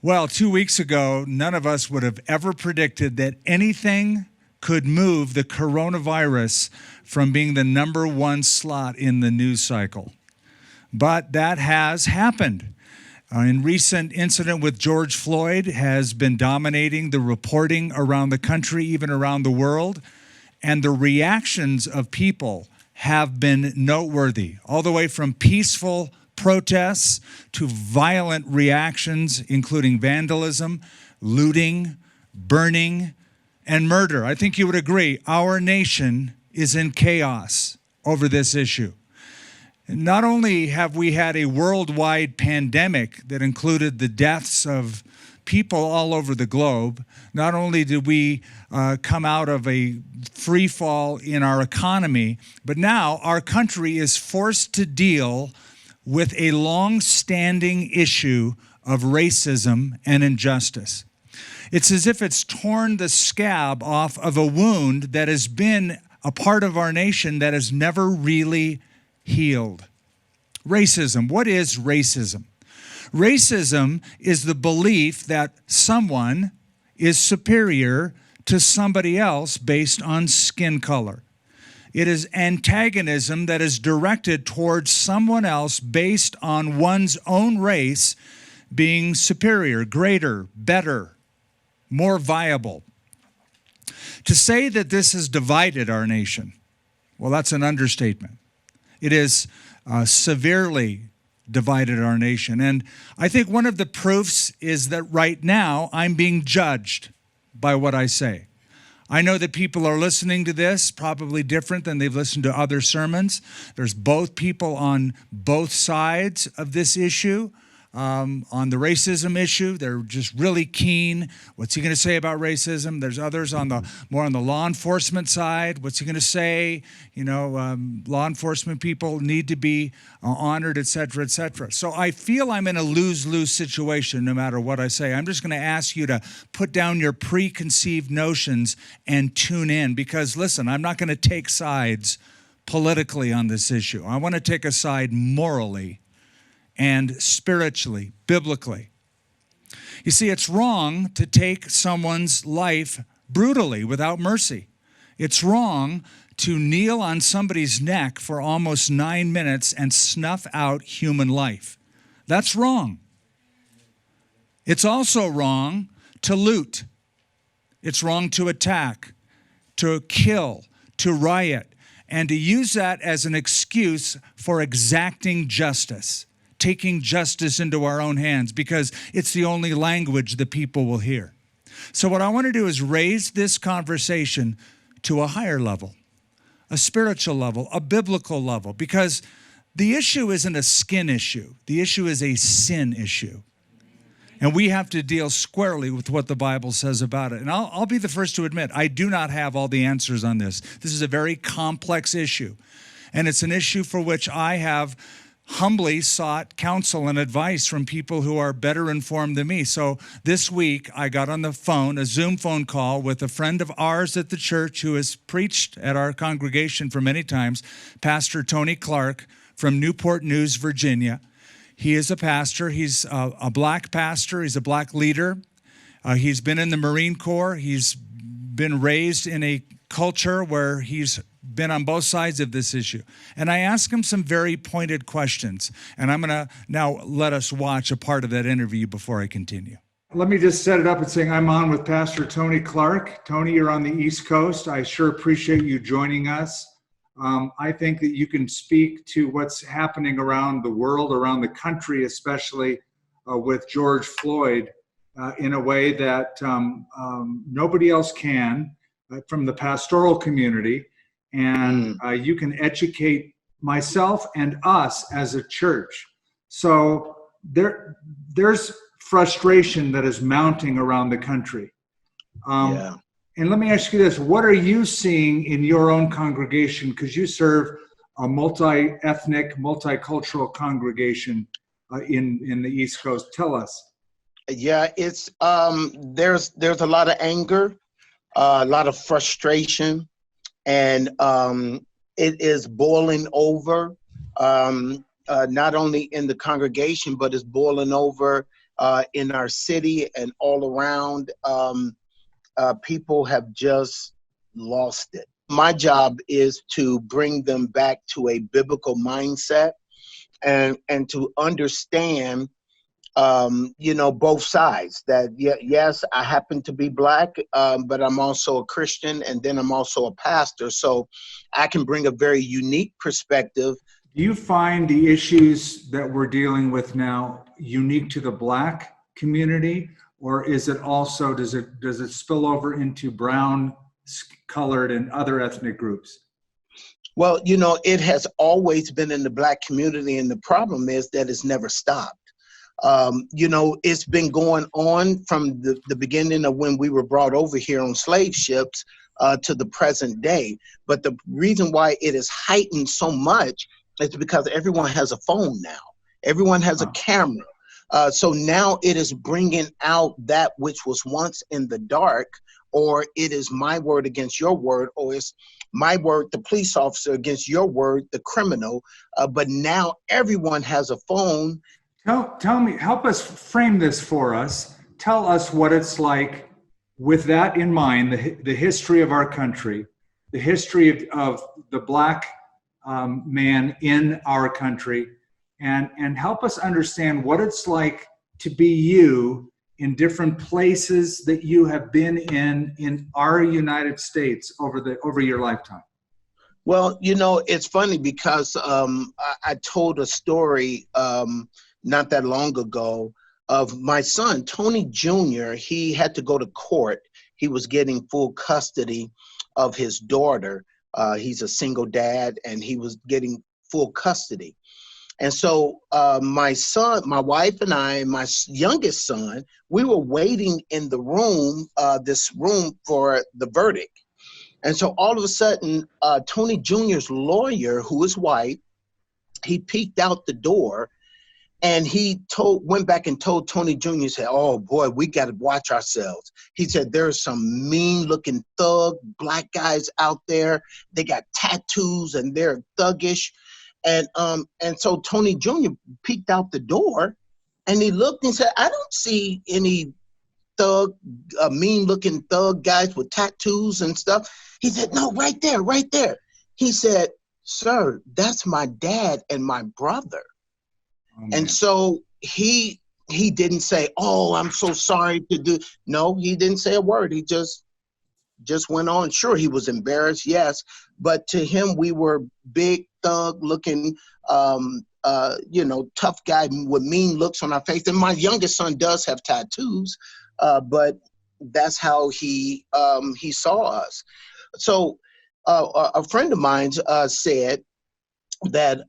Well, 2 weeks ago, none of us would have ever predicted that anything could move the coronavirus from being the number one slot in the news cycle. But that has happened. In recent incident with George Floyd has been dominating the reporting around the country, even around the world, and the reactions of people have been noteworthy, all the way from peaceful protests to violent reactions, including vandalism, looting, burning, and murder. I think you would agree, our nation is in chaos over this issue. Not only have we had a worldwide pandemic that included the deaths of people all over the globe, not only did we come out of a free fall in our economy, but now our country is forced to deal with a long-standing issue of racism and injustice. It's as if it's torn the scab off of a wound that has been a part of our nation that has never really healed. Racism. What is racism? Racism is the belief that someone is superior to somebody else based on skin color. It is antagonism that is directed towards someone else based on one's own race being superior, greater, better, more viable. To say that this has divided our nation, well, that's an understatement. It is severely divided our nation. And I think one of the proofs is that right now I'm being judged by what I say. I know that people are listening to this probably different than they've listened to other sermons. There's both people on both sides of this issue. On the racism issue, they're just really keen. What's he going to say about racism? There's others on the more on the law enforcement side. What's he going to say? Law enforcement people need to be honored, et cetera, et cetera. So I feel I'm in a lose-lose situation no matter what I say. I'm just going to ask you to put down your preconceived notions and tune in because, listen, I'm not going to take sides politically on this issue. I want to take a side morally and spiritually, biblically. You see, it's wrong to take someone's life brutally without mercy. It's wrong to kneel on somebody's neck for almost 9 minutes and snuff out human life. That's wrong. It's also wrong to loot. It's wrong to attack, to kill, to riot, and to use that as an excuse for exacting justice. Taking justice into our own hands because it's the only language that people will hear. So what I want to do is raise this conversation to a higher level, a spiritual level, a biblical level, because the issue isn't a skin issue. The issue is a sin issue. And we have to deal squarely with what the Bible says about it. And I'll be the first to admit, I do not have all the answers on this. This is a very complex issue. And it's an issue for which I have humbly sought counsel and advice from people who are better informed than me. So this week, I got on the phone, a Zoom phone call with a friend of ours at the church who has preached at our congregation for many times, Pastor Tony Clark from Newport News, Virginia. He is a pastor. He's a black pastor. He's a black leader. He's been in the Marine Corps. He's been raised in a culture where he's been on both sides of this issue. And I asked him some very pointed questions. And I'm going to now let us watch a part of that interview before I continue. Let me just set it up and saying I'm on with Pastor Tony Clark. Tony, you're on the East Coast. I sure appreciate you joining us. I think that you can speak to what's happening around the world, around the country, especially with George Floyd in a way that nobody else can from the pastoral community. And you can educate myself and us as a church. So there's frustration that is mounting around the country. And let me ask you this, what are you seeing in your own congregation? Because you serve a multi-ethnic, multicultural congregation in the East Coast. Tell us. Yeah, it's there's a lot of anger, a lot of frustration. And it is boiling over, not only in the congregation, but it's boiling over in our city and all around. People have just lost it. My job is to bring them back to a biblical mindset and to understand, both sides. That yes, I happen to be Black, but I'm also a Christian, and then I'm also a pastor. So I can bring a very unique perspective. Do you find the issues that we're dealing with now unique to the Black community, or is it also, does it spill over into brown, colored, and other ethnic groups? Well, it has always been in the Black community, and the problem is that it's never stopped. It's been going on from the beginning of when we were brought over here on slave ships to the present day. But the reason why it is heightened so much is because everyone has a phone now. Everyone has a camera. So now it is bringing out that which was once in the dark, or it is my word against your word, or it's my word, the police officer, against your word, the criminal. But now everyone has a phone. Tell me, help us frame this for us. Tell us what it's like with that in mind, the history of our country, the history of the Black man in our country, and help us understand what it's like to be you in different places that you have been in our United States over your lifetime. Well, it's funny because I told a story not that long ago of my son, Tony Jr. He had to go to court. He was getting full custody of his daughter. He's a single dad, and he was getting full custody. And so my son, my wife and I, my youngest son, we were waiting in the room, this room for the verdict. And so all of a sudden, Tony Jr.'s lawyer, who is white, he peeked out the door, and he went back and told Tony Jr., he said, "Oh boy, we got to watch ourselves." He said, "There's some mean looking thug Black guys out there. They got tattoos and they're thuggish." And so Tony Jr. peeked out the door, and he looked and said, "I don't see any mean looking thug guys with tattoos and stuff." He said, "No, right there, right there." He said, "Sir, that's my dad and my brother." Oh, and so he didn't say, "Oh, I'm so sorry to do." No, he didn't say a word. He just went on. Sure, he was embarrassed, yes, but to him, we were big thug looking, tough guy with mean looks on our face. And my youngest son does have tattoos, but that's how he saw us. So a friend of mine said that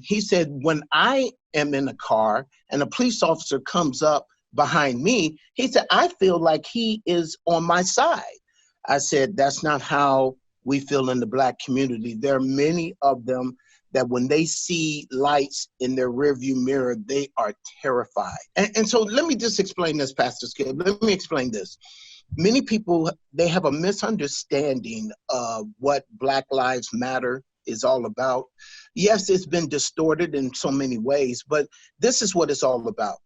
he said, when I am in a car and a police officer comes up behind me, he said, I feel like he is on my side. I said, that's not how we feel in the Black community. There are many of them that when they see lights in their rearview mirror, they are terrified. And so let me just explain this, Pastor Skip. Let me explain this. Many people, they have a misunderstanding of what Black Lives Matter is all about. Yes, it's been distorted in so many ways, but this is what it's all about.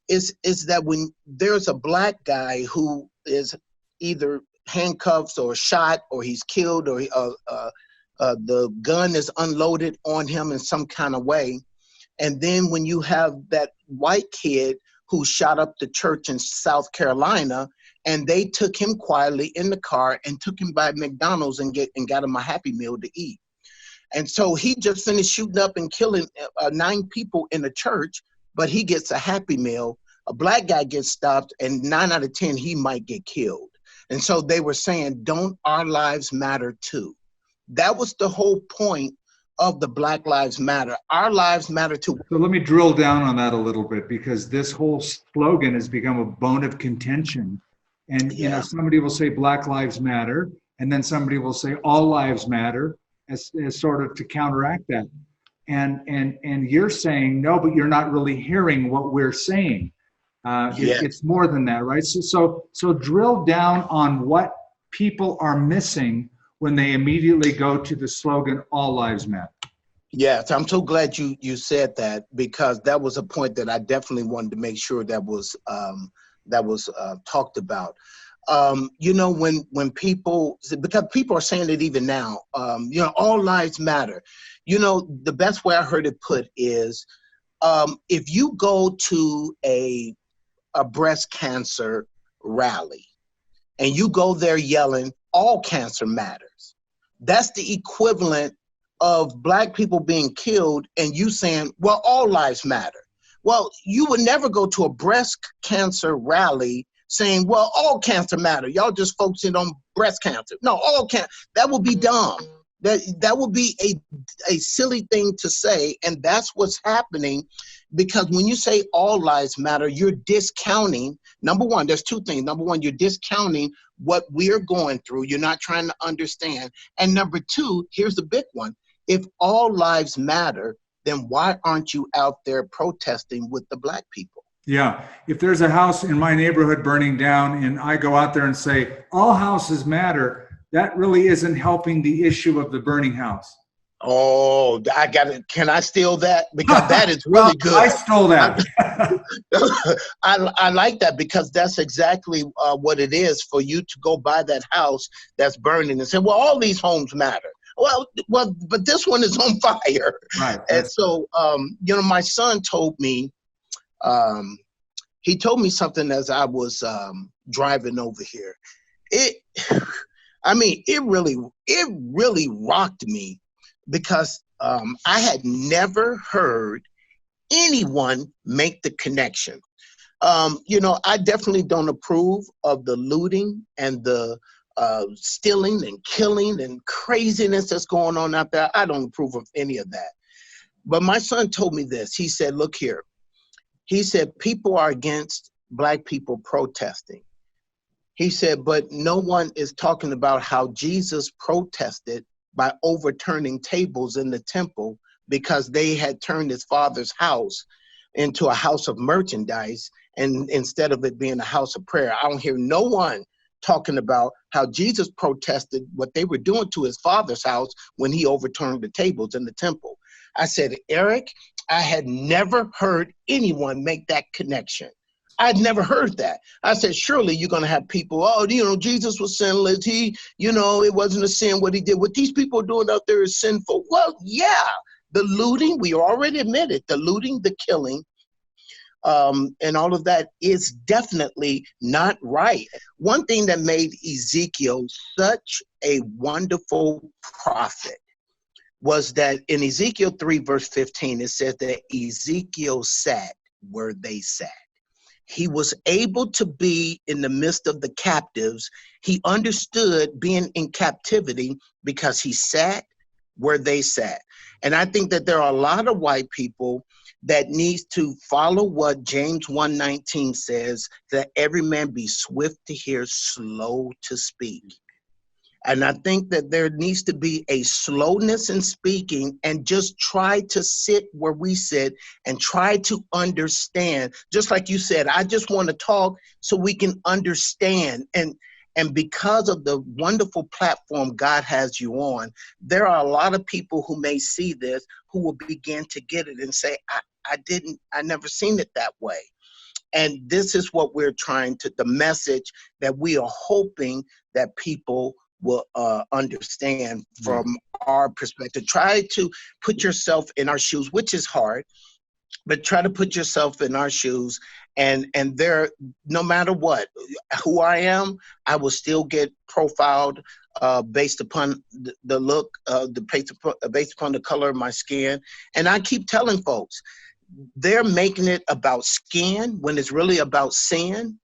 Is that when there's a Black guy who is either handcuffed or shot, or he's killed, or the gun is unloaded on him in some kind of way, and then when you have that white kid who shot up the church in South Carolina, and they took him quietly in the car and took him by McDonald's and got him a Happy Meal to eat. And so he just finished shooting up and killing 9 people in a church, but he gets a Happy Meal. A Black guy gets stopped, and 9 out of 10, he might get killed. And so they were saying, don't our lives matter too? That was the whole point of the Black Lives Matter. Our lives matter too. So let me drill down on that a little bit, because this whole slogan has become a bone of contention. And somebody will say Black Lives Matter, and then somebody will say all lives matter, as sort of to counteract that. And you're saying, no, but you're not really hearing what we're saying. It's more than that, right? So drill down on what people are missing when they immediately go to the slogan, all lives matter. Yes, I'm so glad you said that, because that was a point that I definitely wanted to make sure that was talked about. When people, because people are saying it even now, all lives matter. The best way I heard it put is, if you go to a breast cancer rally and you go there yelling, all cancer matters, that's the equivalent of Black people being killed and you saying, well, all lives matter. Well, you would never go to a breast cancer rally saying, well, all cancer matter. Y'all just focusing on breast cancer. No, all cancer. That would be dumb. That would be a silly thing to say. And that's what's happening, because when you say all lives matter, you're discounting. Number one, there's two things. Number one, you're discounting what we're going through. You're not trying to understand. And number two, here's the big one. If all lives matter, then why aren't you out there protesting with the Black people? Yeah. If there's a house in my neighborhood burning down and I go out there and say, all houses matter, that really isn't helping the issue of the burning house. Oh, I got it. Can I steal that? Because that is really good. I stole that. I like that, because that's exactly what it is, for you to go by that house that's burning and say, well, all these homes matter. Well, but this one is on fire. Right. And so, my son told me, he told me something as I was driving over here. It really rocked me, because I had never heard anyone make the connection. I definitely don't approve of the looting and the stealing and killing and craziness that's going on out there. I don't approve of any of that. But my son told me this. He said, look here. He said, people are against Black people protesting. He said, but no one is talking about how Jesus protested by overturning tables in the temple because they had turned his father's house into a house of merchandise, and instead of it being a house of prayer. I don't hear no one talking about how Jesus protested what they were doing to his father's house when he overturned the tables in the temple. I said, Eric, I had never heard anyone make that connection. I'd never heard that. I said, surely you're going to have people, Jesus was sinless. It wasn't a sin what he did. What these people are doing out there is sinful. Well, yeah, the looting, we already admitted, the looting, the killing, and all of that is definitely not right. One thing that made Ezekiel such a wonderful prophet was that in Ezekiel 3, verse 15, it says that Ezekiel sat where they sat. He was able to be in the midst of the captives. He understood being in captivity because he sat where they sat. And I think that there are a lot of white people that needs to follow what James 1:19 says, that every man be swift to hear, slow to speak. And I think that there needs to be a slowness in speaking, and just try to sit where we sit and try to understand. Just like you said, I just want to talk so we can understand. And because of the wonderful platform God has you on, there are a lot of people who may see this who will begin to get it and say, I never seen it that way. And this is what we're the message that we are hoping that people will understand from our perspective. Try to put yourself in our shoes, which is hard, but try to put yourself in our shoes. And there, no matter what, who I am, I will still get profiled based upon the look, based upon the color of my skin. And I keep telling folks, they're making it about skin when it's really about sin.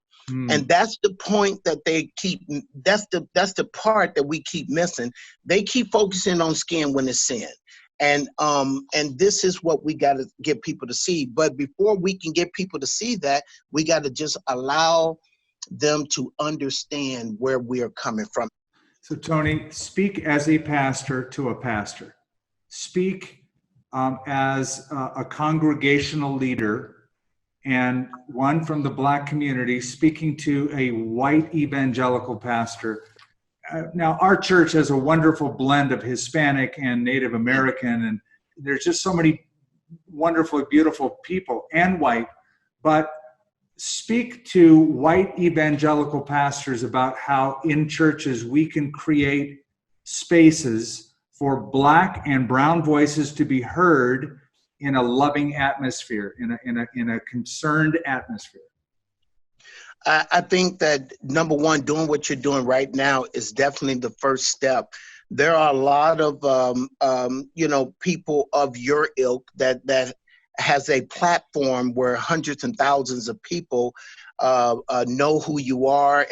And that's the point that they keep, that's the part that we keep missing. They keep focusing on skin when it's sin. And this is what we got to get people to see. But before we can get people to see that, we got to just allow them to understand where we are coming from. So Tony, speak as a pastor to a pastor. Speak as a congregational leader and one from the Black community speaking to a white evangelical pastor. Now, our church has a wonderful blend of Hispanic and Native American, and there's just so many wonderful, beautiful people and white, but speak to white evangelical pastors about how in churches we can create spaces for Black and brown voices to be heard in a loving atmosphere, in a concerned atmosphere. I think that number one, doing what you're doing right now is definitely the first step. There are a lot of people of your ilk that has a platform where hundreds and thousands of people know who you are,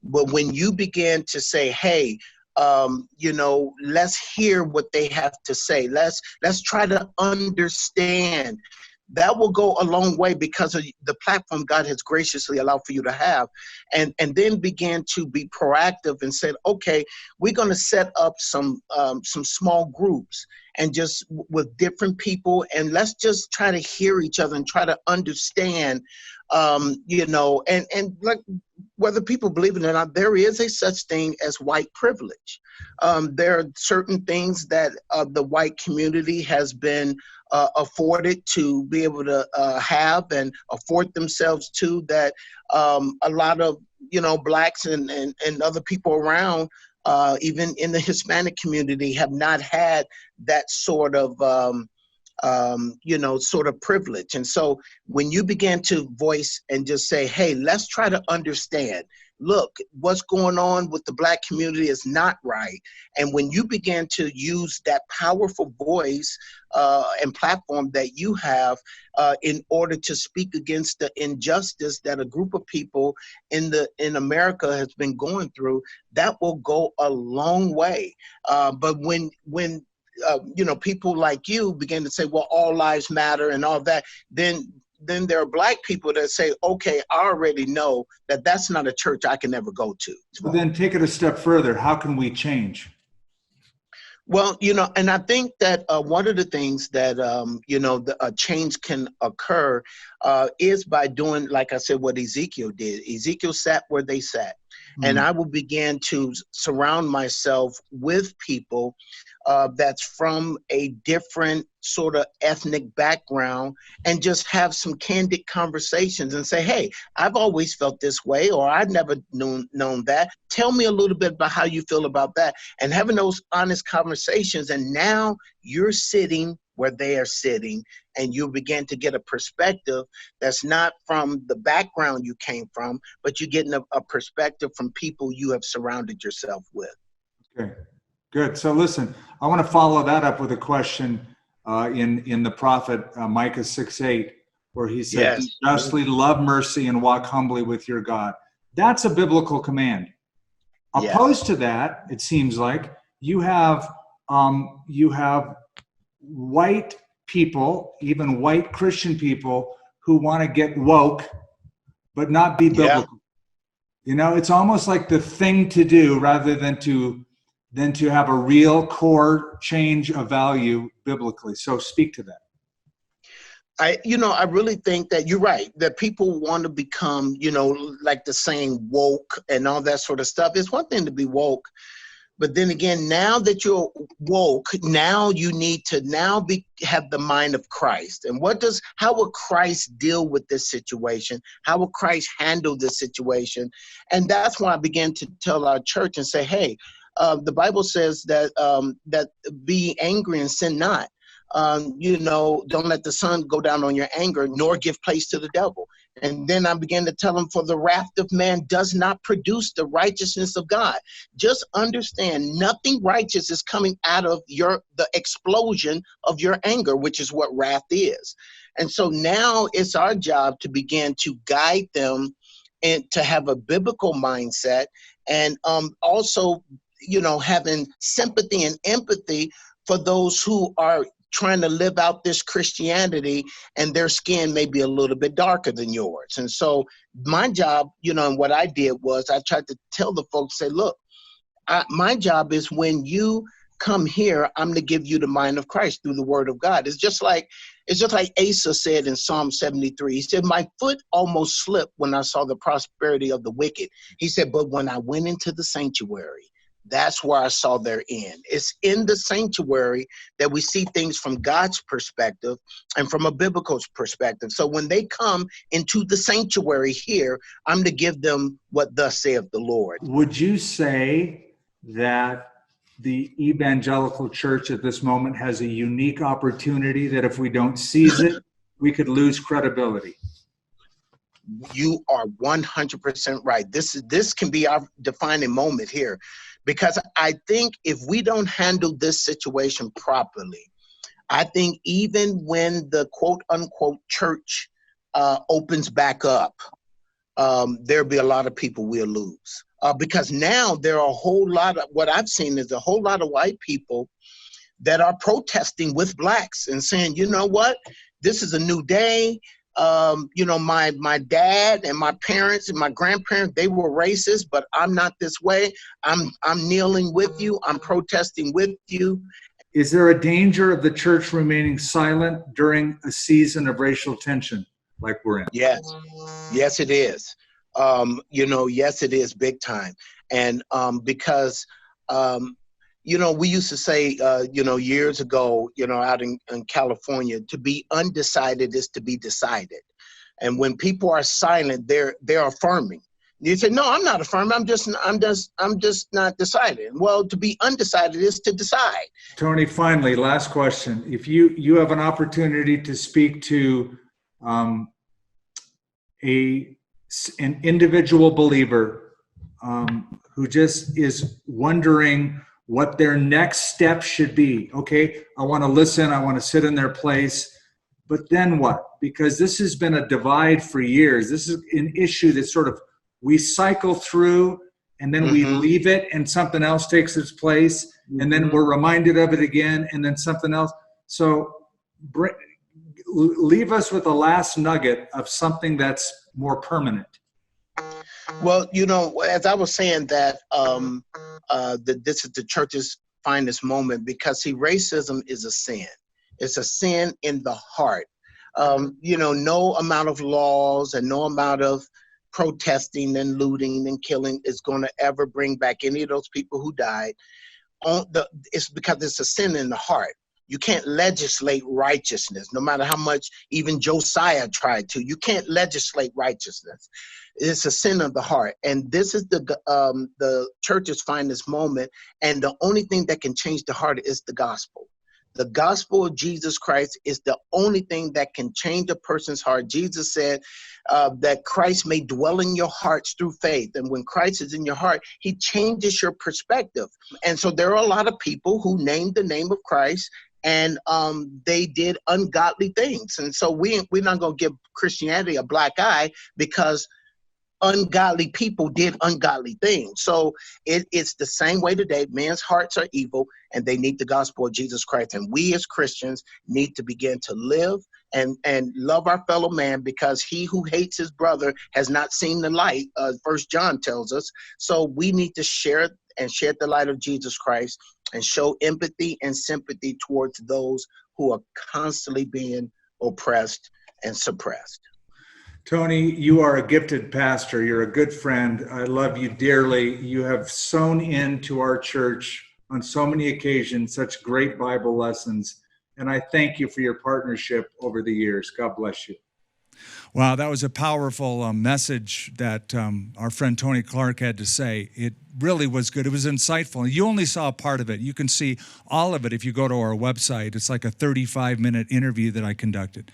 but when you begin to say, hey, let's hear what they have to say. Let's try to understand. That will go a long way because of the platform God has graciously allowed for you to have. And then begin to be proactive and say, okay, we're going to set up some small groups and just with different people. And let's just try to hear each other and try to understand, and like whether people believe it or not, there is a such thing as white privilege. There are certain things that the white community has been afforded to be able to have and afford themselves to, that a lot of Blacks and other people around, even in the Hispanic community, have not had that sort of privilege. And so when you begin to voice and just say, hey, let's try to understand, look, what's going on with the Black community is not right. And when you begin to use that powerful voice and platform that you have in order to speak against the injustice that a group of people in America has been going through, that will go a long way. But when people like you begin to say, well, all lives matter and all that, then there are Black people that say, okay, I already know that that's not a church I can ever go to. So then take it a step further. How can we change? Well, and I think that one of the things that, a change can occur is by doing, like I said, what Ezekiel did. Ezekiel sat where they sat. And I will begin to surround myself with people that's from a different sort of ethnic background, and just have some candid conversations and say, hey, I've always felt this way, or I've never known that. Tell me a little bit about how you feel about that. And having those honest conversations. And now you're sitting where they are sitting, and you begin to get a perspective that's not from the background you came from, but you're getting a perspective from people you have surrounded yourself with. Okay, good. So listen, I want to follow that up with a question in the prophet Micah 6:8, where he said, Yes. justly love mercy and walk humbly with your God. That's a biblical command. Yes. Opposed to that, it seems like you have white people, even white Christian people, who want to get woke, but not be biblical. Yeah. It's almost like the thing to do rather than to have a real core change of value biblically. So speak to that. I really think that you're right, that people want to become, like the saying woke and all that sort of stuff. It's one thing to be woke, but then again, now that you're woke, now you need to have the mind of Christ. And how will Christ deal with this situation? How will Christ handle this situation? And that's why I began to tell our church and say, hey, the Bible says that be angry and sin not. Don't let the sun go down on your anger, nor give place to the devil. And then I began to tell them, for the wrath of man does not produce the righteousness of God. Just understand, nothing righteous is coming out of the explosion of your anger, which is what wrath is. And so now it's our job to begin to guide them and to have a biblical mindset, and also, having sympathy and empathy for those who are trying to live out this Christianity, and their skin may be a little bit darker than yours. And so my job, and what I did was I tried to tell the folks, say, look, my job is, when you come here, I'm to give you the mind of Christ through the word of God. It's just like Asa said in Psalm 73. He said, my foot almost slipped when I saw the prosperity of the wicked. He said, but when I went into the sanctuary, That's where I saw their end. It's in the sanctuary that we see things from God's perspective and from a biblical perspective. So when they come into the sanctuary here, I'm to give them what thus saith the Lord. Would you say that the evangelical church at this moment has a unique opportunity that if we don't seize it, we could lose credibility? You are 100% right. This can be our defining moment here, because I think if we don't handle this situation properly, I think even when the quote unquote church opens back up, there'll be a lot of people we'll lose. Because now there are a whole lot of, what I've seen is a whole lot of white people that are protesting with blacks and saying, you know what, this is a new day. My dad and my parents and my grandparents, they were racist, but I'm not this way. I'm kneeling with you. I'm protesting with you. Is there a danger of the church remaining silent during a season of racial tension like we're in? Yes, it is. Yes, it is big time. And because, we used to say, years ago, out in California, to be undecided is to be decided. And when people are silent, they're affirming. You say, no, I'm not affirming. I'm just not decided. Well, to be undecided is to decide. Tony, finally, last question. If you have an opportunity to speak to an individual believer who just is wondering what their next step should be. Okay, I want to listen, I want to sit in their place, but then what? Because this has been a divide for years. This is an issue that sort of we cycle through and then we leave it and something else takes its place and then we're reminded of it again and then something else. So leave us with a last nugget of something that's more permanent. Well, as I was saying that this is the church's finest moment, because racism is a sin. It's a sin in the heart. No amount of laws and no amount of protesting and looting and killing is going to ever bring back any of those people who died. It's because it's a sin in the heart. You can't legislate righteousness, no matter how much even Josiah tried to. You can't legislate righteousness. It's a sin of the heart. And this is the church's finest moment. And the only thing that can change the heart is the gospel. The gospel of Jesus Christ is the only thing that can change a person's heart. Jesus said that Christ may dwell in your hearts through faith. And when Christ is in your heart, he changes your perspective. And so there are a lot of people who named the name of Christ and they did ungodly things. And so we're not going to give Christianity a black eye because ungodly people did ungodly things. So it's the same way today. Men's hearts are evil and they need the gospel of Jesus Christ. And we as Christians need to begin to live and love our fellow man, because he who hates his brother has not seen the light, 1 John tells us. So we need to share the light of Jesus Christ and show empathy and sympathy towards those who are constantly being oppressed and suppressed. Tony, you are a gifted pastor. You're a good friend. I love you dearly. You have sown into our church on so many occasions, such great Bible lessons. And I thank you for your partnership over the years. God bless you. Wow, that was a powerful message that our friend Tony Clark had to say. It really was good. It was insightful. You only saw a part of it. You can see all of it if you go to our website. It's like a 35-minute interview that I conducted.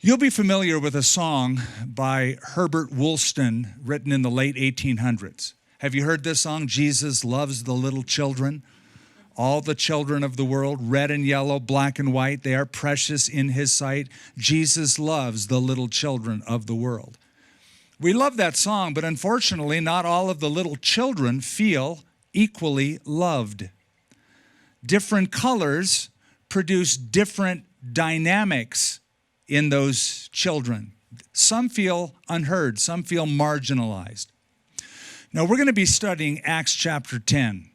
You'll be familiar with a song by Herbert Woolston written in the late 1800s. Have you heard this song, Jesus Loves the Little Children? All the children of the world, red and yellow, black and white, they are precious in his sight. Jesus loves the little children of the world. We love that song, but unfortunately, not all of the little children feel equally loved. Different colors produce different dynamics in those children. Some feel unheard, some feel marginalized. Now, we're going to be studying Acts chapter 10.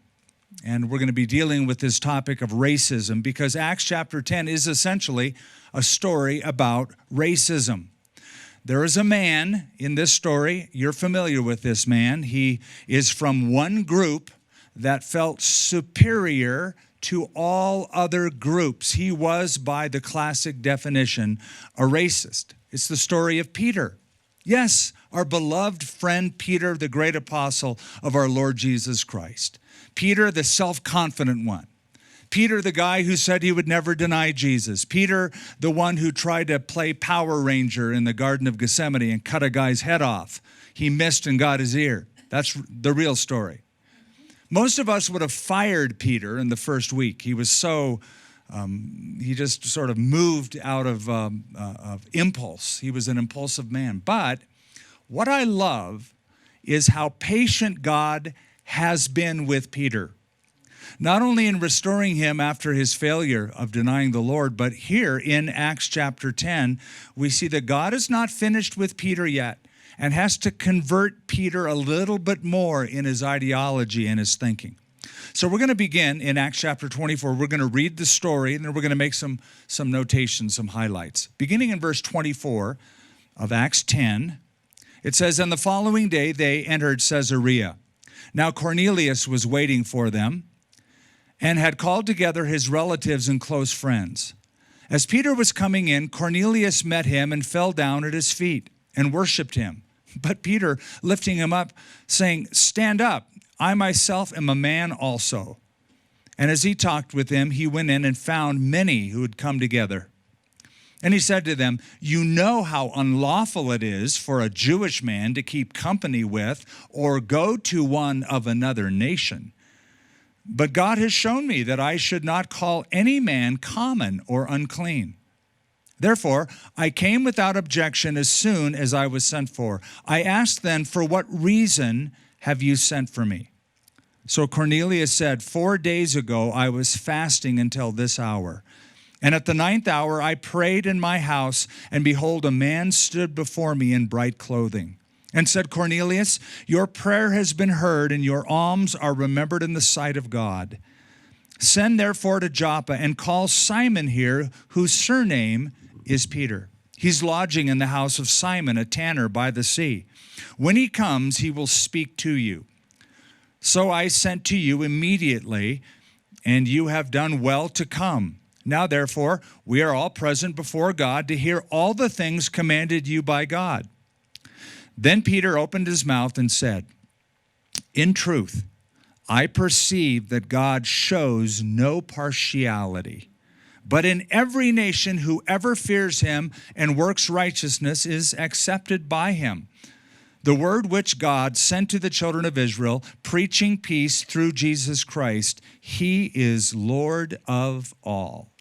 And we're going to be dealing with this topic of racism because Acts chapter 10 is essentially a story about racism. There is a man in this story. You're familiar with this man. He is from one group that felt superior to all other groups. He was, by the classic definition, a racist. It's the story of Peter. Yes, our beloved friend Peter, the great apostle of our Lord Jesus Christ. Peter, the self-confident one. Peter, the guy who said he would never deny Jesus. Peter, the one who tried to play Power Ranger in the Garden of Gethsemane and cut a guy's head off. He missed and got his ear. That's the real story. Most of us would have fired Peter in the first week. He was so, he just sort of moved out of impulse. He was an impulsive man. But what I love is how patient God has been with Peter. Not only in restoring him after his failure of denying the Lord, but here in Acts chapter 10, we see that God is not finished with Peter yet and has to convert Peter a little bit more in his ideology and his thinking. So we're going to begin in Acts chapter 24. We're going to read the story, and then we're going to make some notations, some highlights. Beginning in verse 24 of Acts 10, it says, "And the following day they entered Caesarea. Now Cornelius was waiting for them and had called together his relatives and close friends. As Peter was coming in, Cornelius met him and fell down at his feet and worshiped him. But Peter, lifting him up, saying, 'Stand up, I myself am a man also.' And as he talked with them, he went in and found many who had come together. And he said to them, 'You know how unlawful it is for a Jewish man to keep company with or go to one of another nation. But God has shown me that I should not call any man common or unclean. Therefore, I came without objection as soon as I was sent for. I asked then, for what reason have you sent for me?' So Cornelius said, 4 days ago I was fasting until this hour. And at the 9th hour I prayed in my house, and behold, a man stood before me in bright clothing, and said, 'Cornelius, your prayer has been heard, and your alms are remembered in the sight of God. Send therefore to Joppa, and call Simon here, whose surname is Peter. He's lodging in the house of Simon, a tanner by the sea. When he comes, he will speak to you.' So I sent to you immediately, and you have done well to come. Now, therefore, we are all present before God to hear all the things commanded you by God." Then Peter opened his mouth and said, "In truth, I perceive that God shows no partiality, but in every nation whoever fears him and works righteousness is accepted by him. The word which God sent to the children of Israel, preaching peace through Jesus Christ, he is Lord of all."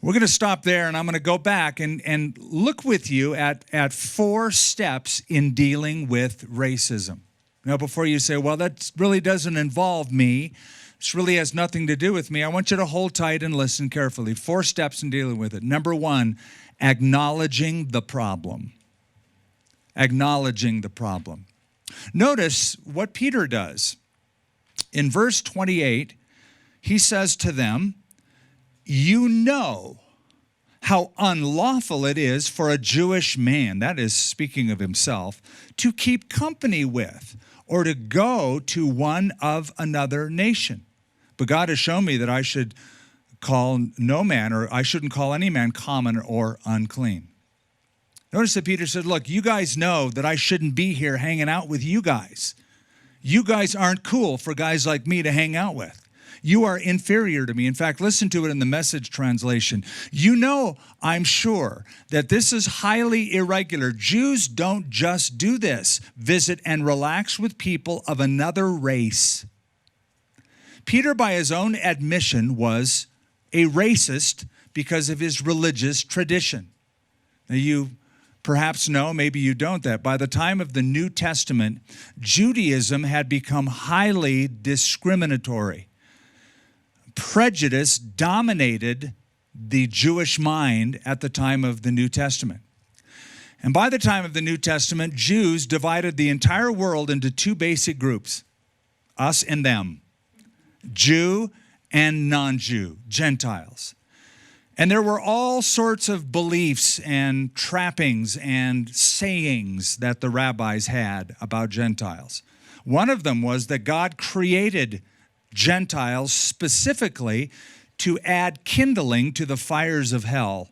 We're going to stop there, and I'm going to go back and look with you at 4 steps in dealing with racism. Now, before you say, well, that really doesn't involve me, this really has nothing to do with me, I want you to hold tight and listen carefully. 4 steps in dealing with it. Number 1, acknowledging the problem. Acknowledging the problem. Notice what Peter does. In verse 28, he says to them, "You know how unlawful it is for a Jewish man," that is speaking of himself, "to keep company with or to go to one of another nation. But God has shown me that I should call no man, or I shouldn't call any man common or unclean." Notice that Peter said, look, you guys know that I shouldn't be here hanging out with you guys. You guys aren't cool for guys like me to hang out with. You are inferior to me. In fact, listen to it in the Message translation. You know, I'm sure, that this is highly irregular. Jews don't just do this, visit and relax with people of another race. Peter, by his own admission, was a racist because of his religious tradition. Now, you perhaps know, maybe you don't, that by the time of the New Testament, Judaism had become highly discriminatory. Prejudice dominated the Jewish mind at the time of the New Testament. And by the time of the New Testament, Jews divided the entire world into 2 basic groups, us and them, Jew and non-Jew, Gentiles. And there were all sorts of beliefs and trappings and sayings that the rabbis had about Gentiles. One of them was that God created Gentiles specifically to add kindling to the fires of hell.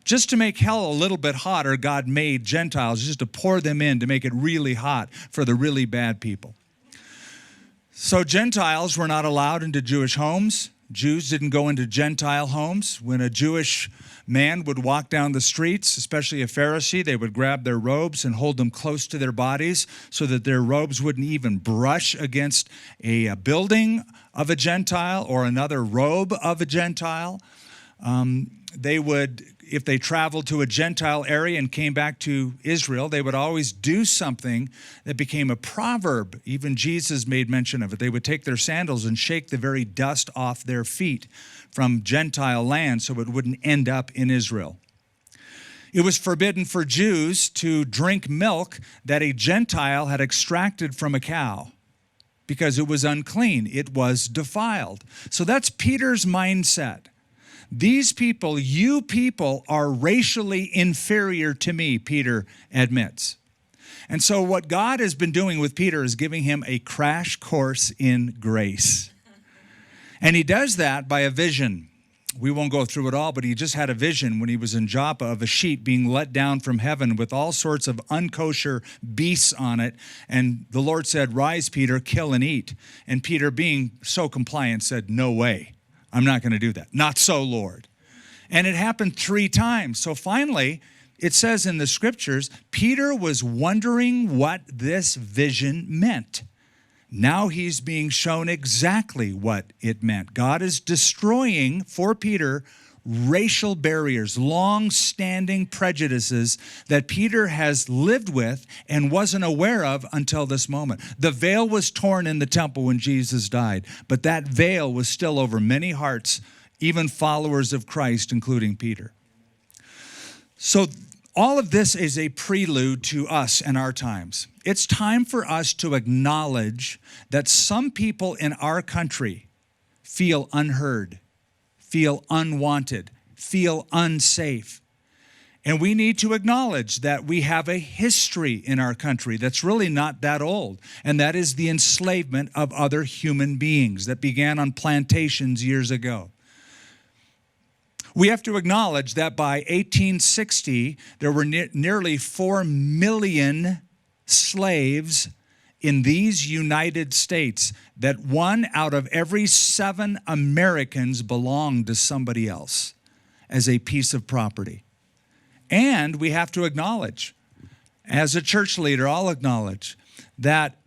Just to make hell a little bit hotter, God made Gentiles just to pour them in to make it really hot for the really bad people. So Gentiles were not allowed into Jewish homes. Jews didn't go into Gentile homes. When a Jewish man would walk down the streets, especially a Pharisee, they would grab their robes and hold them close to their bodies so that their robes wouldn't even brush against a building of a Gentile or another robe of a Gentile. They would, if they traveled to a Gentile area and came back to Israel, they would always do something that became a proverb. Even Jesus made mention of it. They would take their sandals and shake the very dust off their feet from Gentile land so it wouldn't end up in Israel. It was forbidden for Jews to drink milk that a Gentile had extracted from a cow because it was unclean. It was defiled. So that's Peter's mindset. These people, you people, are racially inferior to me, Peter admits. And so what God has been doing with Peter is giving him a crash course in grace. And he does that by a vision. We won't go through it all, but he just had a vision when he was in Joppa of a sheep being let down from heaven with all sorts of unkosher beasts on it. And the Lord said, "Rise, Peter, kill and eat." And Peter, being so compliant, said, "No way. I'm not going to do that. Not so, Lord." And it happened 3 times. So finally, it says in the scriptures, Peter was wondering what this vision meant. Now he's being shown exactly what it meant. God is destroying, for Peter, racial barriers, long-standing prejudices that Peter has lived with and wasn't aware of until this moment. The veil was torn in the temple when Jesus died, but that veil was still over many hearts, even followers of Christ, including Peter. So all of this is a prelude to us and our times. It's time for us to acknowledge that some people in our country feel unheard, feel unwanted, feel unsafe. And we need to acknowledge that we have a history in our country that's really not that old, and that is the enslavement of other human beings that began on plantations years ago. We have to acknowledge that by 1860, there were nearly 4 million slaves in these United States, that 1 out of every 7 Americans belonged to somebody else as a piece of property. And we have to acknowledge, as a church leader, I'll acknowledge that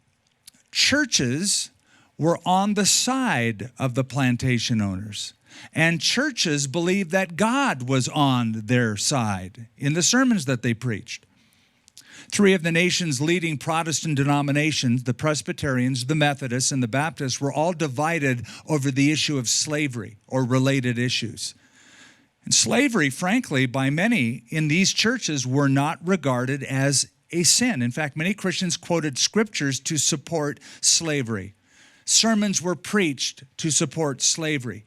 churches were on the side of the plantation owners. And churches believed that God was on their side in the sermons that they preached. 3 of the nation's leading Protestant denominations, the Presbyterians, the Methodists, and the Baptists, were all divided over the issue of slavery or related issues. And slavery, frankly, by many in these churches were not regarded as a sin. In fact, many Christians quoted scriptures to support slavery. Sermons were preached to support slavery.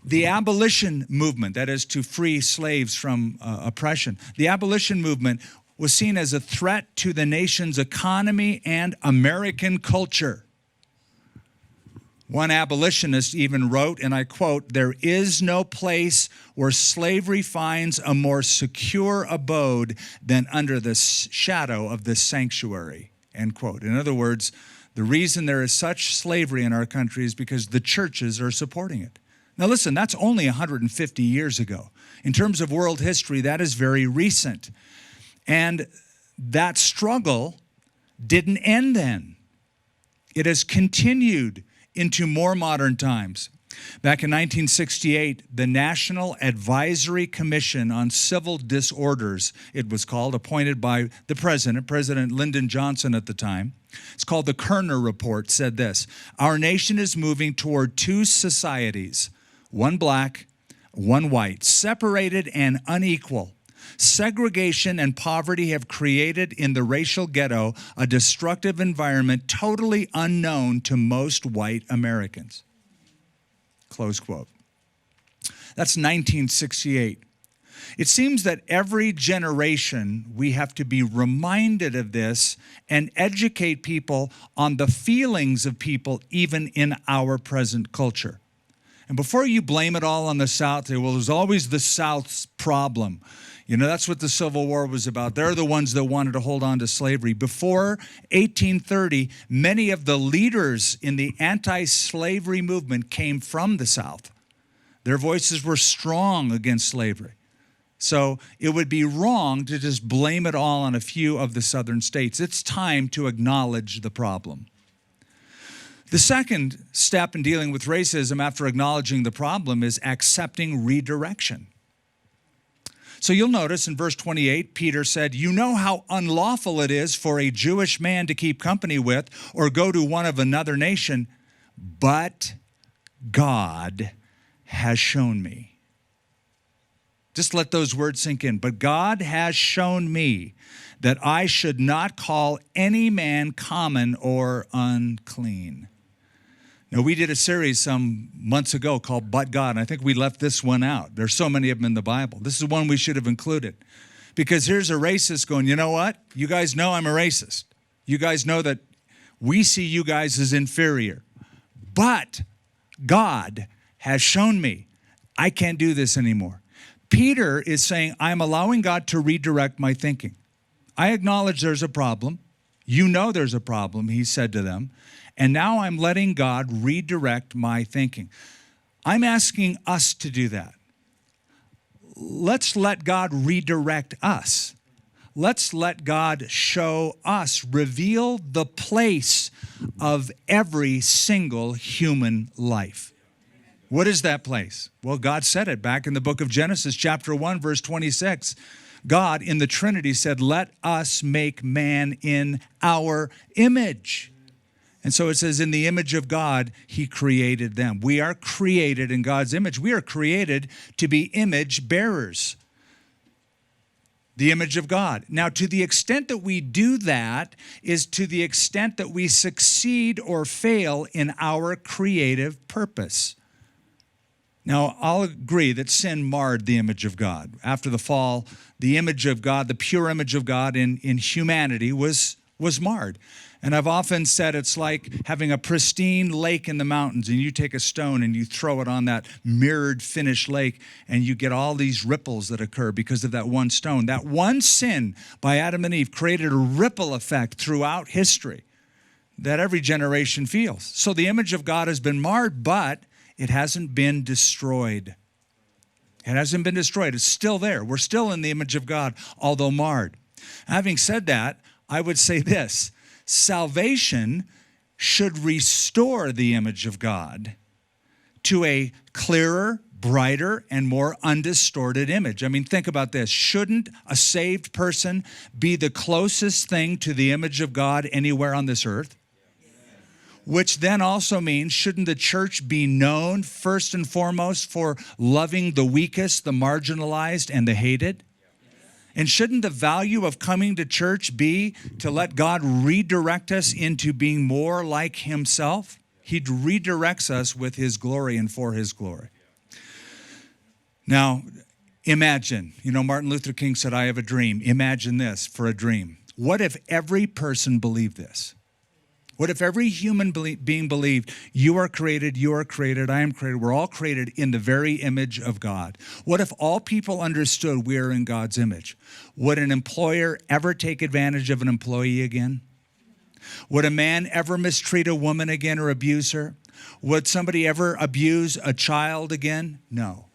The abolition movement, that is to free slaves from oppression, the abolition movement was seen as a threat to the nation's economy and American culture. One abolitionist even wrote, and I quote, "There is no place where slavery finds a more secure abode than under the shadow of the sanctuary," end quote. In other words, the reason there is such slavery in our country is because the churches are supporting it. Now listen, that's only 150 years ago. In terms of world history, that is very recent. And that struggle didn't end then. It has continued into more modern times. Back in 1968, the National Advisory Commission on Civil Disorders, it was called, appointed by the president, President Lyndon Johnson at the time. It's called the Kerner Report, said this: "Our nation is moving toward 2 societies, one black, one white, separated and unequal. Segregation and poverty have created in the racial ghetto a destructive environment totally unknown to most white Americans." Close quote. That's 1968. It seems that every generation we have to be reminded of this and educate people on the feelings of people even in our present culture. And before you blame it all on the South, say, well, there's always the South's problem. You know, that's what the Civil War was about. They're the ones that wanted to hold on to slavery. Before 1830, many of the leaders in the anti-slavery movement came from the South. Their voices were strong against slavery. So it would be wrong to just blame it all on a few of the southern states. It's time to acknowledge the problem. The second step in dealing with racism after acknowledging the problem is accepting redirection. So you'll notice in verse 28, Peter said, "You know how unlawful it is for a Jewish man to keep company with or go to one of another nation, but God has shown me." Just let those words sink in. But God has shown me that I should not call any man common or unclean. Now, we did a series some months ago called But God, and I think we left this one out. There's so many of them in the Bible. This is one we should have included. Because here's a racist going, you know what? You guys know I'm a racist. You guys know that we see you guys as inferior. But God has shown me I can't do this anymore. Peter is saying, I'm allowing God to redirect my thinking. I acknowledge there's a problem. You know there's a problem, he said to them. And now I'm letting God redirect my thinking. I'm asking us to do that. Let's let God redirect us. Let's let God show us, reveal the place of every single human life. What is that place? Well, God said it back in the book of Genesis, chapter 1, verse 26. God in the Trinity said, let us make man in our image. And so it says, in the image of God, he created them. We are created in God's image. We are created to be image bearers. The image of God. Now, to the extent that we do that is to the extent that we succeed or fail in our creative purpose. Now, I'll agree that sin marred the image of God. After the fall, the image of God, the pure image of God in humanity was marred. And I've often said it's like having a pristine lake in the mountains, and you take a stone and you throw it on that mirrored, finished lake, and you get all these ripples that occur because of that one stone. That one sin by Adam and Eve created a ripple effect throughout history that every generation feels. So the image of God has been marred, but it hasn't been destroyed. It hasn't been destroyed. It's still there. We're still in the image of God, although marred. Having said that, I would say this. Salvation should restore the image of God to a clearer, brighter, and more undistorted image. I mean, think about this. Shouldn't a saved person be the closest thing to the image of God anywhere on this earth? Which then also means, shouldn't the church be known first and foremost for loving the weakest, the marginalized, and the hated? And shouldn't the value of coming to church be to let God redirect us into being more like himself? He redirects us with his glory and for his glory. Now, imagine, Martin Luther King said, I have a dream. Imagine this for a dream. What if every person believed this? What if every human being believed, you are created, I am created, we're all created in the very image of God? What if all people understood we are in God's image? Would an employer ever take advantage of an employee again? Would a man ever mistreat a woman again or abuse her? Would somebody ever abuse a child again? No.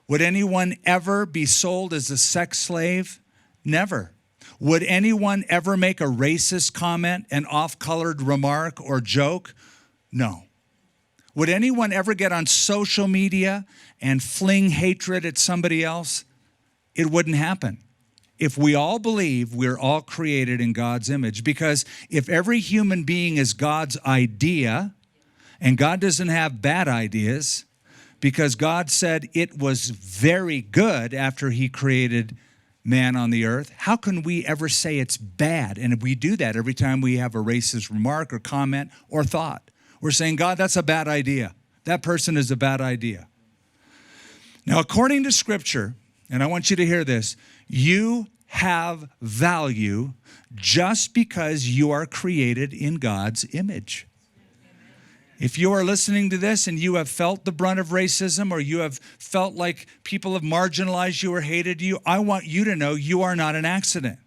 Would anyone ever be sold as a sex slave? Never. Would anyone ever make a racist comment, an off-colored remark or joke? No. Would anyone ever get on social media and fling hatred at somebody else? It wouldn't happen. If we all believe we're all created in God's image, because if every human being is God's idea, and God doesn't have bad ideas, because God said it was very good after he created man on the earth, how can we ever say it's bad? And if we do that every time we have a racist remark or comment or thought, we're saying, God, that's a bad idea. That person is a bad idea. Now, according to Scripture, And I want you to hear this. You have value just because you are created in God's image. If you are listening to this and you have felt the brunt of racism, or you have felt like people have marginalized you or hated you, I want you to know you are not an accident.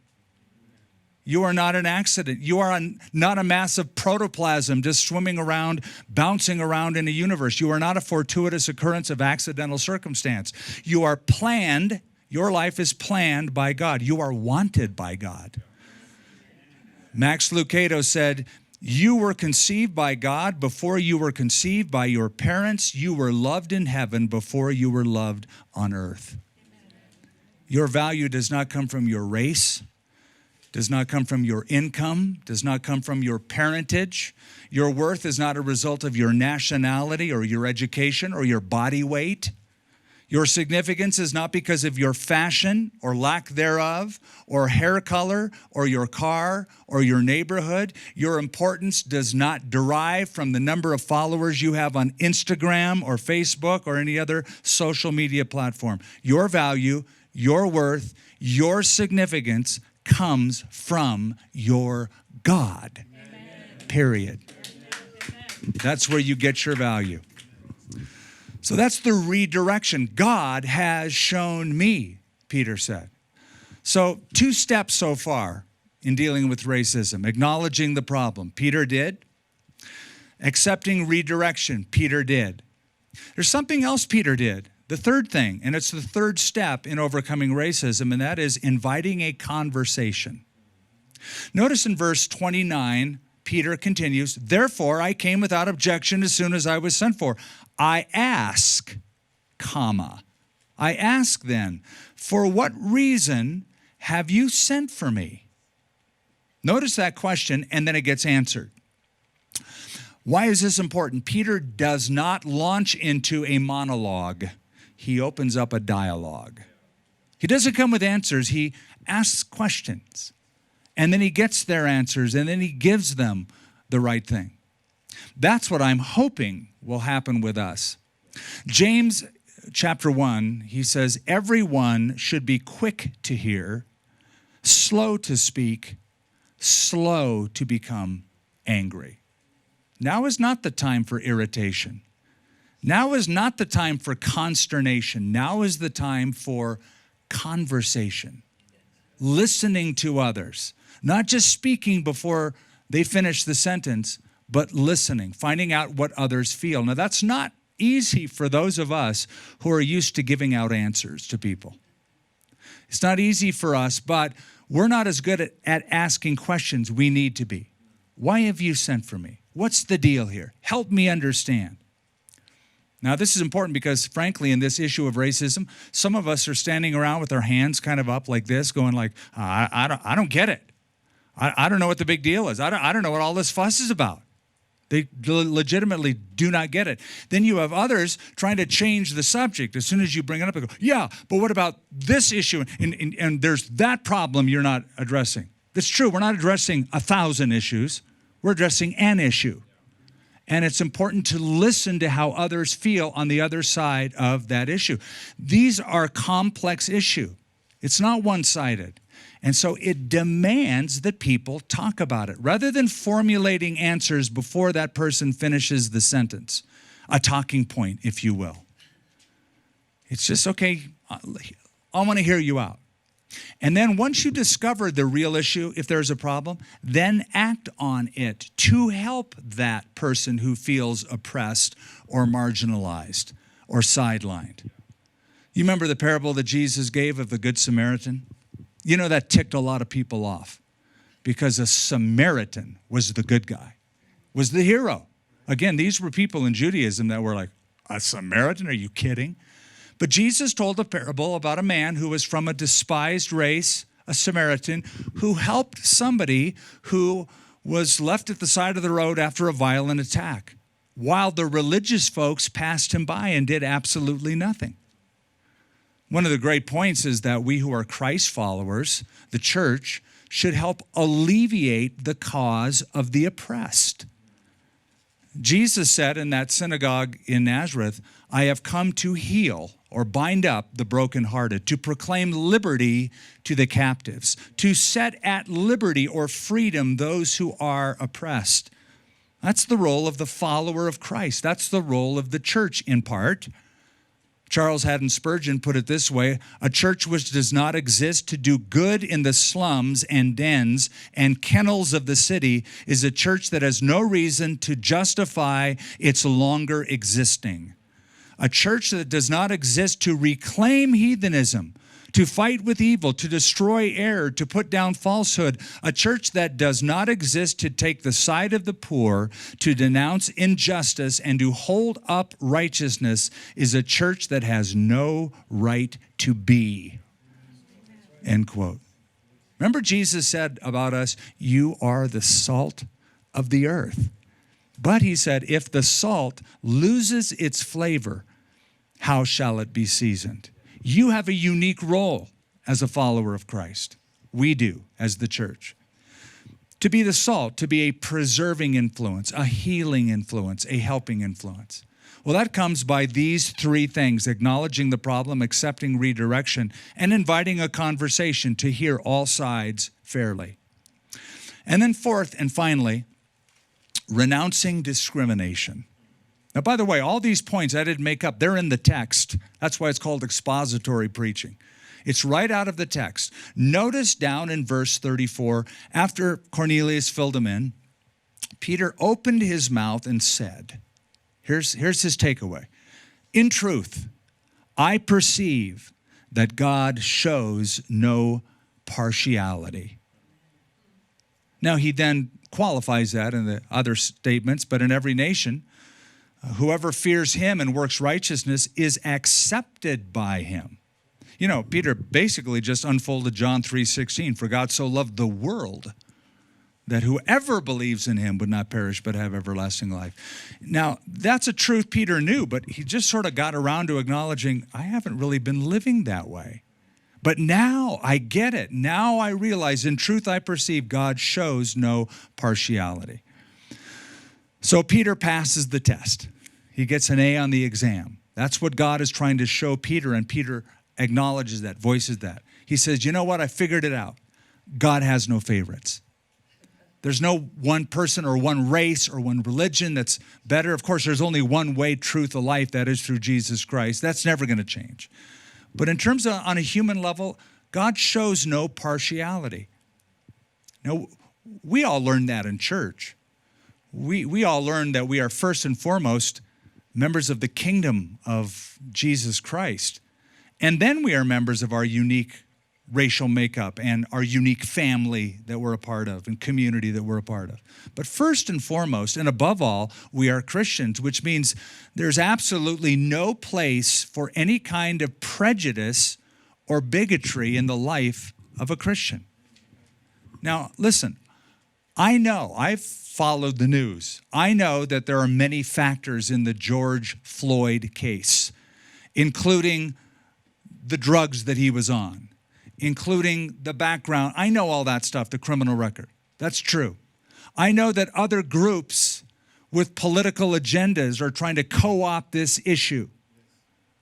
You are not an accident. You are not a mass of protoplasm just swimming around, bouncing around in a universe. You are not a fortuitous occurrence of accidental circumstance. You are planned. Your life is planned by God. You are wanted by God. Max Lucado said, you were conceived by God before you were conceived by your parents. You were loved in heaven before you were loved on earth. Your value does not come from your race, does not come from your income, does not come from your parentage. Your worth is not a result of your nationality or your education or your body weight. Your significance is not because of your fashion or lack thereof, or hair color, or your car, or your neighborhood. Your importance does not derive from the number of followers you have on Instagram or Facebook or any other social media platform. Your value, your worth, your significance comes from your God. Amen. Period. Amen. That's where you get your value. So that's the redirection. God has shown me, Peter said. So 2 steps so far in dealing with racism. Acknowledging the problem, Peter did. Accepting redirection, Peter did. There's something else Peter did. The third thing, and it's the third step in overcoming racism, and that is inviting a conversation. Notice in verse 29, Peter continues, therefore I came without objection as soon as I was sent for. I ask, I ask then, for what reason have you sent for me? Notice that question, and then it gets answered. Why is this important? Peter does not launch into a monologue. He opens up a dialogue. He doesn't come with answers. He asks questions. And then he gets their answers, and then he gives them the right thing. That's what I'm hoping will happen with us. James chapter 1, he says, everyone should be quick to hear, slow to speak, slow to become angry. Now is not the time for irritation. Now is not the time for consternation. Now is the time for conversation, listening to others, not just speaking before they finish the sentence, but listening, finding out what others feel. Now, that's not easy for those of us who are used to giving out answers to people. It's not easy for us, but we're not as good at asking questions we need to be. Why have you sent for me? What's the deal here? Help me understand. Now, this is important because, frankly, in this issue of racism, some of us are standing around with our hands kind of up like this, going like, I don't get it. I don't know what the big deal is. I don't know what all this fuss is about. They legitimately do not get it. Then you have others trying to change the subject. As soon as you bring it up, they go, yeah, but what about this issue? And there's that problem you're not addressing. That's true. We're not addressing 1,000 issues. We're addressing an issue. And it's important to listen to how others feel on the other side of that issue. These are complex issues. It's not one-sided. And so it demands that people talk about it rather than formulating answers before that person finishes the sentence, a talking point, if you will. It's just, okay, I want to hear you out. And then once you discover the real issue, if there's a problem, then act on it to help that person who feels oppressed or marginalized or sidelined. You remember the parable that Jesus gave of the Good Samaritan? You know, that ticked a lot of people off because a Samaritan was the good guy, was the hero. Again, these were people in Judaism that were like, a Samaritan? Are you kidding? But Jesus told a parable about a man who was from a despised race, a Samaritan, who helped somebody who was left at the side of the road after a violent attack, while the religious folks passed him by and did absolutely nothing. One of the great points is that we who are Christ followers, the church, should help alleviate the cause of the oppressed. Jesus said in that synagogue in Nazareth, I have come to heal or bind up the brokenhearted, to proclaim liberty to the captives, to set at liberty or freedom those who are oppressed. That's the role of the follower of Christ. That's the role of the church in part. Charles Haddon Spurgeon put it this way: a church which does not exist to do good in the slums and dens and kennels of the city is a church that has no reason to justify its longer existing. A church that does not exist to reclaim heathenism, to fight with evil, to destroy error, to put down falsehood. A church that does not exist to take the side of the poor, to denounce injustice, and to hold up righteousness is a church that has no right to be. End quote. Remember Jesus said about us, you are the salt of the earth. But he said, if the salt loses its flavor, how shall it be seasoned? You have a unique role as a follower of Christ. We do as the church. To be the salt, to be a preserving influence, a healing influence, a helping influence. Well, that comes by these three things: acknowledging the problem, accepting redirection, and inviting a conversation to hear all sides fairly. And then fourth and finally, renouncing discrimination. Now, by the way, all these points I didn't make up. They're in the text. That's why it's called expository preaching. It's right out of the text. Notice down in verse 34, after Cornelius filled him in, Peter opened his mouth and said, here's his takeaway. In truth, I perceive that God shows no partiality. Now, he then qualifies that in the other statements, but in every nation, whoever fears him and works righteousness is accepted by him. You know, Peter basically just unfolded John 3:16. For God so loved the world that whoever believes in him would not perish but have everlasting life. Now, that's a truth Peter knew, but he just sort of got around to acknowledging, I haven't really been living that way. But now I get it. Now I realize, in truth I perceive God shows no partiality. So Peter passes the test. He gets an A on the exam. That's what God is trying to show Peter, and Peter acknowledges that, voices that. He says, you know what? I figured it out. God has no favorites. There's no one person or one race or one religion that's better. Of course, there's only one way, truth, of life, that is through Jesus Christ. That's never going to change. But in terms of on a human level, God shows no partiality. Now, we all learned that in church. We all learned that we are first and foremost members of the kingdom of Jesus Christ. And then we are members of our unique racial makeup and our unique family that we're a part of and community that we're a part of. But first and foremost, and above all, we are Christians, which means there's absolutely no place for any kind of prejudice or bigotry in the life of a Christian. Now, listen, I know, I've followed the news. I know that there are many factors in the George Floyd case, including the drugs that he was on, including the background. I know all that stuff, the criminal record. That's true. I know that other groups with political agendas are trying to co-opt this issue.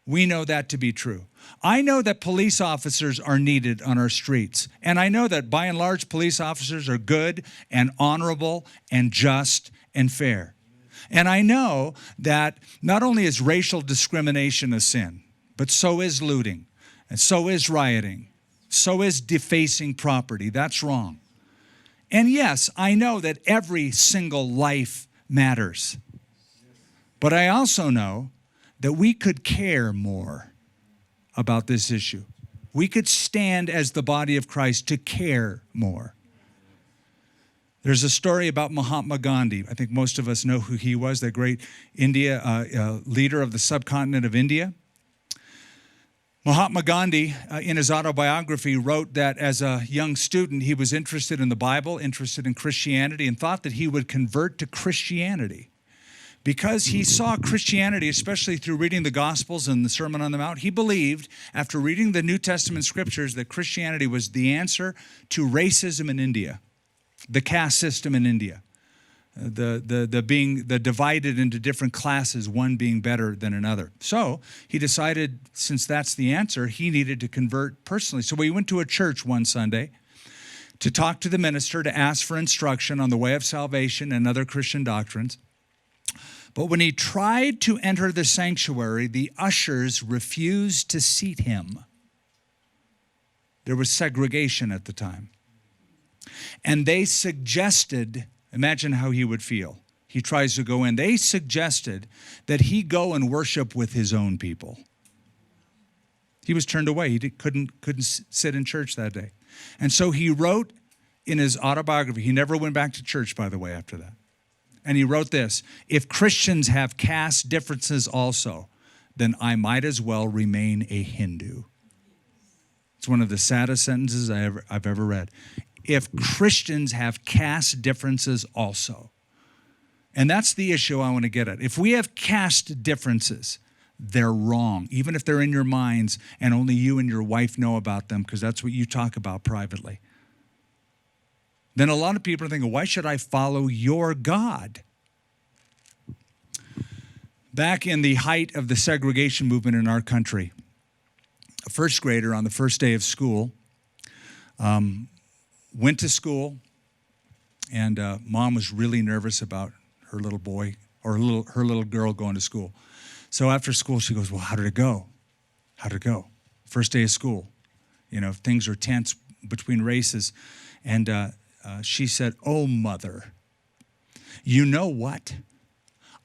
We know that to be true. I know that police officers are needed on our streets. And I know that by and large, police officers are good and honorable and just and fair. And I know that not only is racial discrimination a sin, but so is looting, and so is rioting, so is defacing property. That's wrong. And yes, I know that every single life matters. But I also know that we could care more about this issue. We could stand as the body of Christ to care more. There's a story about Mahatma Gandhi. I think most of us know who he was, the great leader of the subcontinent of India. Mahatma Gandhi, in his autobiography, wrote that as a young student, he was interested in the Bible, interested in Christianity, and thought that he would convert to Christianity. Because he saw Christianity, especially through reading the Gospels and the Sermon on the Mount, he believed, after reading the New Testament scriptures, that Christianity was the answer to racism in India, the caste system in India. the divided into different classes, one being better than another. So he decided, since that's the answer, he needed to convert personally. So he went to a church one Sunday to talk to the minister, to ask for instruction on the way of salvation and other Christian doctrines. But when he tried to enter the sanctuary, the ushers refused to seat him. There was segregation at the time. And they suggested, imagine how he would feel. He tries to go in. They suggested that he go and worship with his own people. He was turned away. He couldn't sit in church that day. And so he wrote in his autobiography, he never went back to church, by the way, after that. And he wrote this: if Christians have caste differences also, then I might as well remain a Hindu. It's one of the saddest sentences I've ever read. If Christians have caste differences also. And that's the issue I want to get at. If we have caste differences, they're wrong, even if they're in your minds and only you and your wife know about them, because that's what you talk about privately. Then a lot of people are thinking, why should I follow your God? Back in the height of the segregation movement in our country, a first grader on the first day of school went to school, and mom was really nervous about her little boy or her little girl going to school. So after school, she goes, well, how did it go? How did it go? First day of school. You know, things are tense between races. And she said, oh, mother, you know what?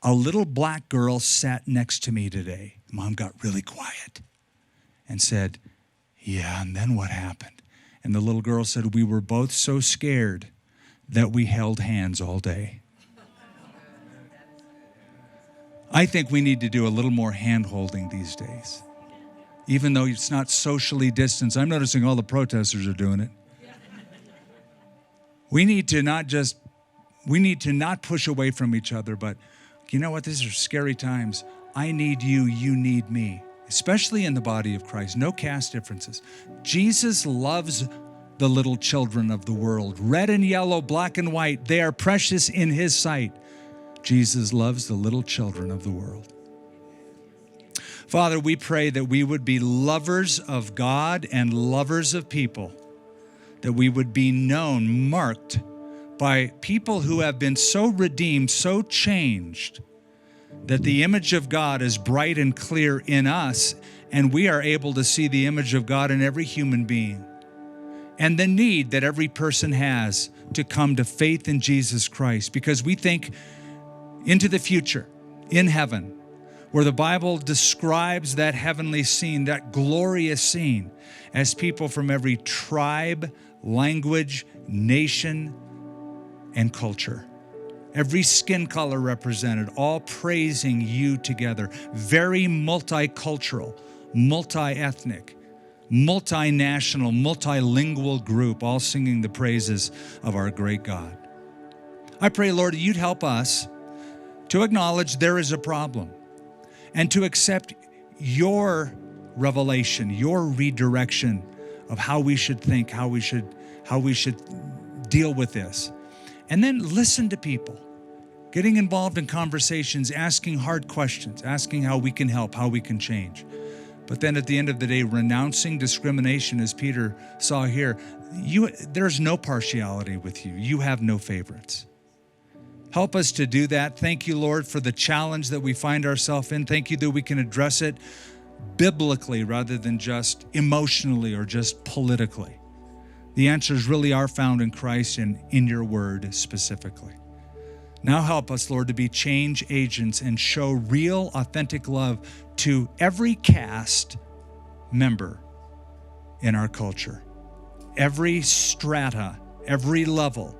A little black girl sat next to me today. Mom got really quiet and said, yeah, and then what happened? And the little girl said, we were both so scared that we held hands all day. I think we need to do a little more hand-holding these days. Even though it's not socially distanced, I'm noticing all the protesters are doing it. We need to not push away from each other, but you know what? These are scary times. I need you, you need me, especially in the body of Christ. No caste differences. Jesus loves the little children of the world. Red and yellow, black and white, they are precious in his sight. Jesus loves the little children of the world. Father, we pray that we would be lovers of God and lovers of people, that we would be known, marked by people who have been so redeemed, so changed, that the image of God is bright and clear in us, and we are able to see the image of God in every human being, and the need that every person has to come to faith in Jesus Christ, because we think into the future, in heaven, where the Bible describes that heavenly scene, that glorious scene, as people from every tribe, language, nation, and culture. Every skin color represented, all praising you together. Very multicultural, multi-ethnic, multinational, multilingual group, all singing the praises of our great God. I pray, Lord, you'd help us to acknowledge there is a problem and to accept your revelation, your redirection of how we should think, how we should deal with this. And then listen to people, getting involved in conversations, asking hard questions, asking how we can help, how we can change. But then at the end of the day, renouncing discrimination, as Peter saw here, there's no partiality with you. You have no favorites. Help us to do that. Thank you, Lord, for the challenge that we find ourselves in. Thank you that we can address it biblically rather than just emotionally or just politically. The answers really are found in Christ and in your word specifically. Now help us, Lord, to be change agents and show real, authentic love to every caste member in our culture, every strata, every level.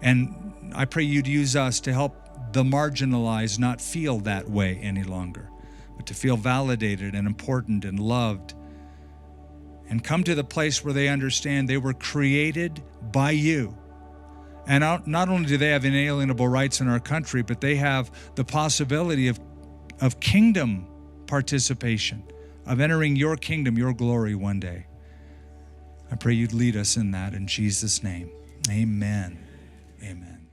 And I pray you'd use us to help the marginalized not feel that way any longer, but to feel validated and important and loved, and come to the place where they understand they were created by you. And not only do they have inalienable rights in our country, but they have the possibility of kingdom participation, of entering your kingdom, your glory one day. I pray you'd lead us in that in Jesus' name. Amen. Amen.